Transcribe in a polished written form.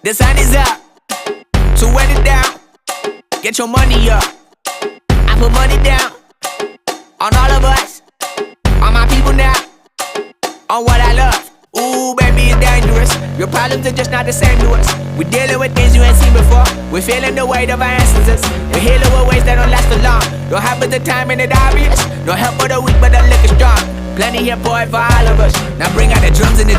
The sun is up, so wet it down. Get your money up. I put money down on all of us, on my people now, on what I love. Ooh, baby, it's dangerous. Your problems are just not the same to us. We're dealing with things you ain't seen before. We're feeling the weight of our ancestors. We're healing with ways that don't last for long. Don't have but the time and it obvious. No help for the weak, but the liquor strong. Plenty here for it for all of us. Now bring out the drums and the